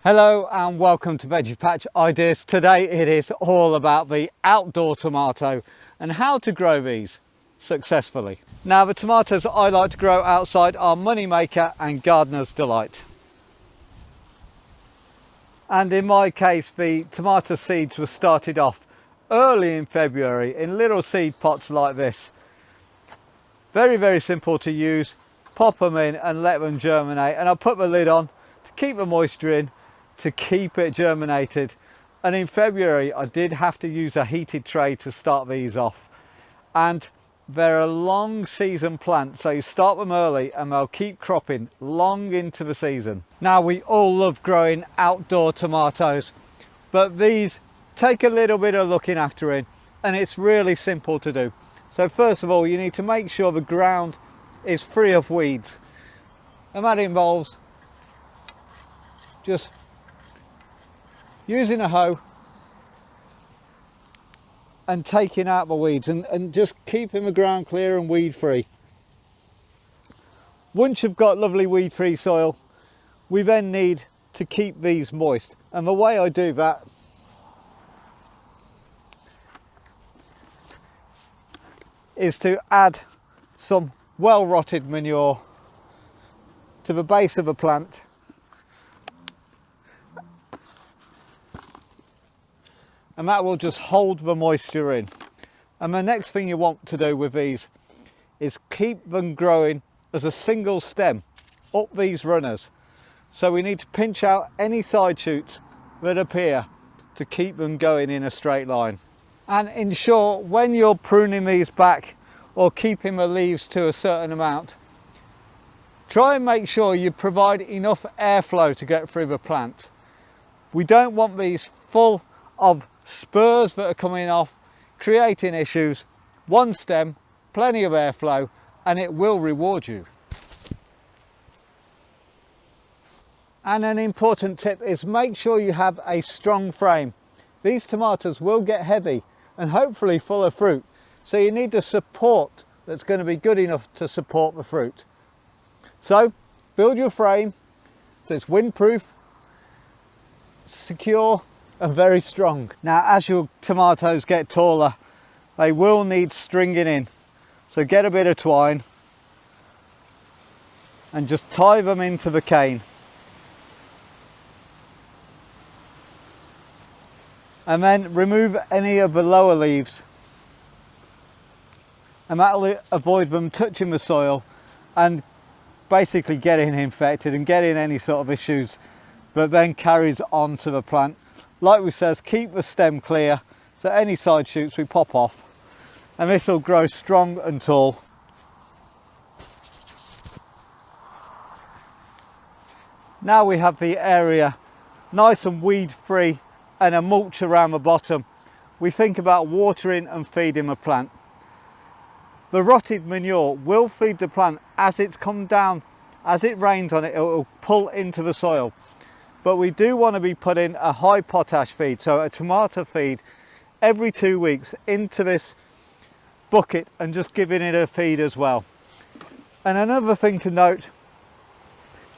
Hello and welcome to Veggie Patch Ideas. Today it is all about the outdoor tomato and how to grow these successfully. Now the tomatoes I like to grow outside are Moneymaker and Gardener's Delight. And in my case the tomato seeds were started off early in February in little seed pots like this. Very simple to use. Pop them in and let them germinate, and I'll put the lid on to keep the moisture in, to keep it germinated. And in February I did have to use a heated tray to start these off, and they're a long season plant, so you start them early and they'll keep cropping long into the season. Now we all love growing outdoor tomatoes, but these take a little bit of looking after in, and it's really simple to do. So first of all, you need to make sure the ground is free of weeds, and that involves just using a hoe and taking out the weeds and just keeping the ground clear and weed free. Once you've got lovely weed free soil, we then need to keep these moist, and the way I do that is to add some well rotted manure to the base of the plant, and that will just hold the moisture in. And the next thing you want to do with these is keep them growing as a single stem up these runners. So we need to pinch out any side shoots that appear to keep them going in a straight line. And ensure when you're pruning these back or keeping the leaves to a certain amount, try and make sure you provide enough airflow to get through the plant. We don't want these full of spurs that are coming off, creating issues. One stem, plenty of airflow, and it will reward you. And an important tip is make sure you have a strong frame. These tomatoes will get heavy and hopefully full of fruit, so you need the support that's going to be good enough to support the fruit. So build your frame so it's windproof, secure and very strong. Now as your tomatoes get taller, they will need stringing in, so get a bit of twine and just tie them into the cane, and then remove any of the lower leaves, and that will avoid them touching the soil and basically getting infected and getting any sort of issues that then carries on to the plant. Like we says, keep the stem clear, so any side shoots we pop off, and this will grow strong and tall. Now we have the area nice and weed free and a mulch around the bottom, we think about watering and feeding the plant. The rotted manure will feed the plant as it's come down. As it rains on it, it will pull into the soil. But we do want to be putting a high potash feed, so a tomato feed every 2 weeks into this bucket, and just giving it a feed as well. And another thing to note,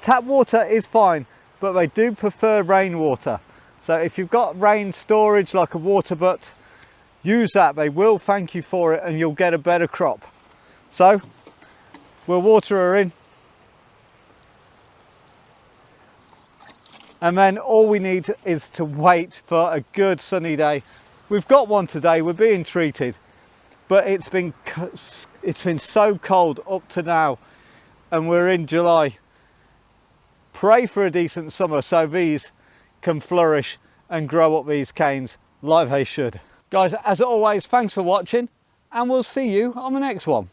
tap water is fine, but they do prefer rainwater. So if you've got rain storage like a water butt, use that. They will thank you for it and you'll get a better crop. So we'll water her in, and then all we need is to wait for a good sunny day. We've got one today, we're being treated, but it's been so cold up to now, and we're in July. Pray for a decent summer so these can flourish and grow up these canes like they should. Guys, as always, thanks for watching, and we'll see you on the next one.